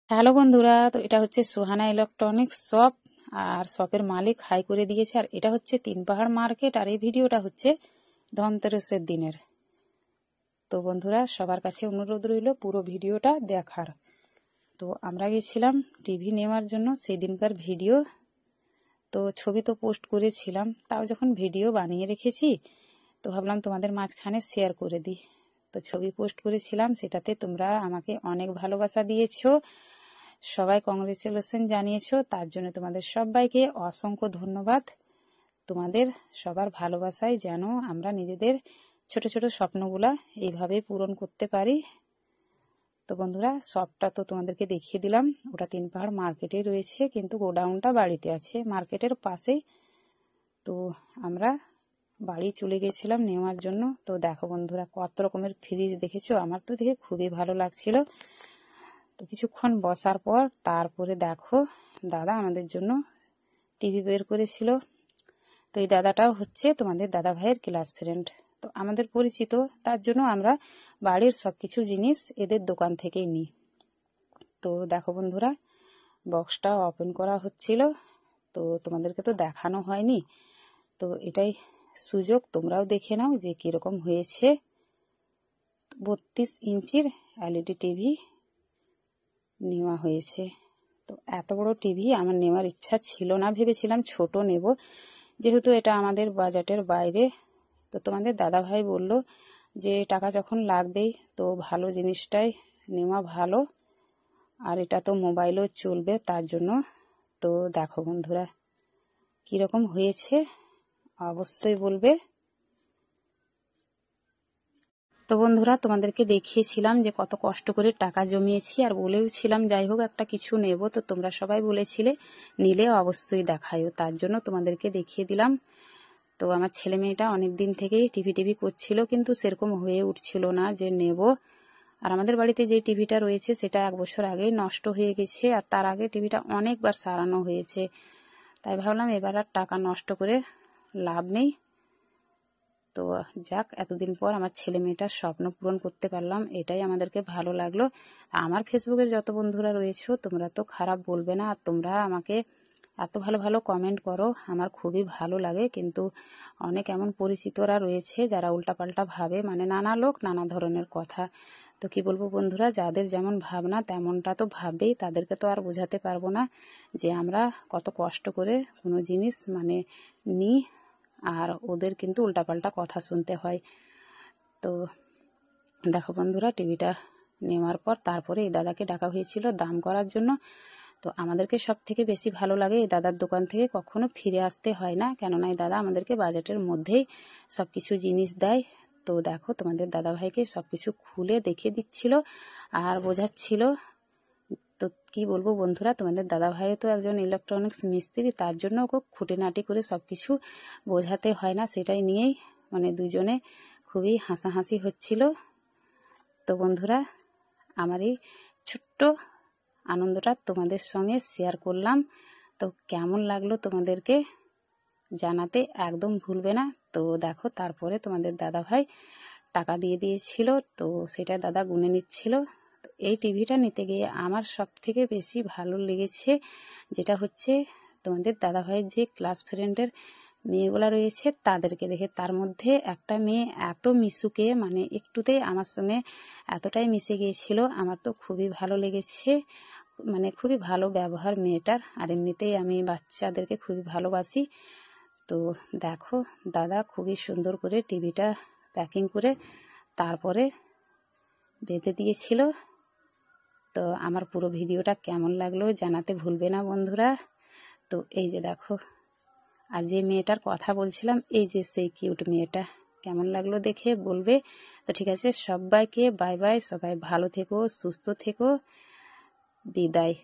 Hello বন্ধুরা, তো এটা হচ্ছে সুহানা ইলেকট্রনিক্স শপ। আর শপের মালিক হাই করে দিয়েছে। আর এটা হচ্ছে তিন পাহাড় মার্কেট। আর এই ভিডিওটা হচ্ছে ধনতেরাসের দিনের। তো বন্ধুরা, সবার কাছে অনুরোধ রইল পুরো ভিডিওটা দেখার। তো আমরা গেছিলাম টিভি নেওয়ার জন্য, সেই দিনকার ভিডিও। তো ছবি তো পোস্ট করেছিলাম, তাও যখন ভিডিও বানিয়ে রেখেছি তো ভাবলাম তোমাদের মাঝখানে শেয়ার করে দিই। তো ছবি পোস্ট করেছিলাম, সেটাতে তোমরা আমাকে অনেক ভালোবাসা দিয়েছো, সবাই কংগ্রেচুলেশন জানিয়েছো। তার জন্য তোমাদের সবাইকে অসংখ্য ধন্যবাদ। তোমাদের সবার ভালোবাসায় যেন আমরা নিজেদের ছোট ছোট স্বপ্নগুলা এইভাবে পূরণ করতে পারি। তো বন্ধুরা, শপটা তো তোমাদেরকে দেখিয়ে দিলাম, ওটা তিন পাহাড় মার্কেটে রয়েছে, কিন্তু গোডাউনটা বাড়িতে আছে মার্কেটের পাশেই। তো আমরা বাড়ি চলে গেছিলাম নেওয়ার জন্য। তো দেখো বন্ধুরা, কত রকমের ফ্রিজ দেখেছো, আমার তো দেখে খুবই ভালো লাগছিল। তো কিছুক্ষণ বসার পর তারপরে দেখো দাদা আমাদের জন্য টিভি বের করেছিল। তো এই দাদাটাও হচ্ছে তোমাদের দাদা ভাইয়ের ক্লাস ফ্রেন্ড, তো আমাদের পরিচিত। তার জন্য আমরা বাড়ির সব কিছু জিনিস এদের দোকান থেকেই নিই। তো দেখো বন্ধুরা, বক্সটা ওপেন করা হচ্ছিল, তো তোমাদেরকে তো দেখানো হয়নি। তো এটাই সুযোগ, তোমরাও দেখে নাও যে কীরকম হয়েছে। 32 ইঞ্চির এলইডি টিভি নেওয়া হয়েছে। তো এত বড় টিভি আমার নেওয়ার ইচ্ছা ছিল না, ভেবেছিলাম ছোট নেব, যেহেতু এটা আমাদের বাজেটের বাইরে। তো তোমাদের দাদা ভাই বলল যে টাকা যখন লাগবেই তো ভালো জিনিসটাই নেওয়া ভালো, আর এটা তো মোবাইলও চলবে, তার জন্য। তো দেখো বন্ধুরা কীরকম হয়েছে অবশ্যই বলবে। তো বন্ধুরা, তোমাদেরকে দেখিয়েছিলাম যে কত কষ্ট করে টাকা জমিয়েছি, আর বলেওছিলাম যাই হোক একটা কিছু নেব। তো তোমরা সবাই বলেছিলে নিলে অবশ্যই দেখায়ও, তার জন্য তোমাদেরকে দেখিয়ে দিলাম। তো আমার ছেলে মেয়েটা অনেক দিন থেকেই টিভি করছিল, কিন্তু সেরকম হয়ে উঠছিল না যে নেব। আর আমাদের বাড়িতে যে টিভিটা রয়েছে সেটা 1 বছর আগেই নষ্ট হয়ে গেছে, আর তার আগে টিভিটা অনেকবার সারানো হয়েছে। তাই ভাবলাম এবার আর টাকা নষ্ট করে লাভ নেই। তো যাক, এতদিন পর আমার ছেলে মেয়েটার স্বপ্ন পূরণ করতে পারলাম, এটাই আমাদেরকে ভালো লাগলো। আমার ফেসবুকের যত বন্ধুরা রয়েছে তোমরা তো খারাপ বলবে না, আর তোমরা আমাকে এত ভালো ভালো কমেন্ট করো, আমার খুবই ভালো লাগে। কিন্তু অনেক এমন পরিচিতরা রয়েছে যারা উল্টাপাল্টা ভাবে, মানে নানা লোক নানা ধরনের কথা। তো কি বলবো বন্ধুরা, যাদের যেমন ভাবনা তেমনটা তো ভাববেই, তাদেরকে তো আর বোঝাতে পারবো না যে আমরা কত কষ্ট করে কোনো জিনিস মানে নিই, আর ওদের কিন্তু উল্টাপাল্টা কথা শুনতে হয়। তো দেখো বন্ধুরা, টিভিটা নেওয়ার পর তারপরে এই দাদাকে ডাকা হয়েছিল দাম করার জন্য। তো আমাদেরকে সব থেকে বেশি ভালো লাগে এই দাদার দোকান থেকে কখনো ফিরে আসতে হয় না, কেননা এই দাদা আমাদেরকে বাজেটের মধ্যেই সব কিছু জিনিস দেয়। তো দেখো তোমাদের দাদা ভাইকে সব কিছু খুলে দেখিয়ে দিচ্ছিল আর বোঝাচ্ছিল। তো কি বলবো বন্ধুরা, তোমাদের দাদা ভাই তো একজন ইলেকট্রনিক্স মিস্ত্রি, তার জন্য ওকে খুঁটিনাটি করে সব কিছু বোঝাতে হয় না, সেটাই নিয়েই মানে দুজনে খুবই হাসাহাসি হচ্ছিল। তো বন্ধুরা, আমার এই ছোট্ট আনন্দটা তোমাদের সঙ্গে শেয়ার করলাম। তো কেমন লাগলো তোমাদেরকে জানাতে একদম ভুলবে না। তো দেখো তারপরে তোমাদের দাদা ভাই টাকা দিয়ে দিয়েছিল, তো সেটা দাদা গুনে নিচ্ছিল। এই টিভিটা নিতে গিয়ে আমার সব থেকে বেশি ভালো লেগেছে যেটা হচ্ছে তোমাদের দাদা ভাইয়ের যে ক্লাস ফ্রেন্ডের মেয়েগুলা রয়েছে তাদেরকে দেখে। তার মধ্যে একটা মেয়ে এত মিশুকে, মানে একটুতেই আমার সঙ্গে এতটাই মিশে গিয়েছিল, আমার তো খুবই ভালো লেগেছে। মানে খুবই ভালো ব্যবহার মেয়েটার, আর এমনিতেই আমি বাচ্চাদেরকে খুবই ভালোবাসি। তো দেখো দাদা খুবই সুন্দর করে টিভিটা প্যাকিং করে তারপরে বেঁধে দিয়েছিল। তো আমার পুরো ভিডিওটা কেমন লাগলো জানাতে ভুলবে না বন্ধুরা। তো এই যে দেখো, আর যে মেয়েটার কথা বলছিলাম এই যে সেই কিউট মেয়েটা, কেমন লাগলো দেখে বলবে। তো ঠিক আছে, সবাইকে বাই বাই, সবাই ভালো থেকো, সুস্থ থেকো, বিদায়।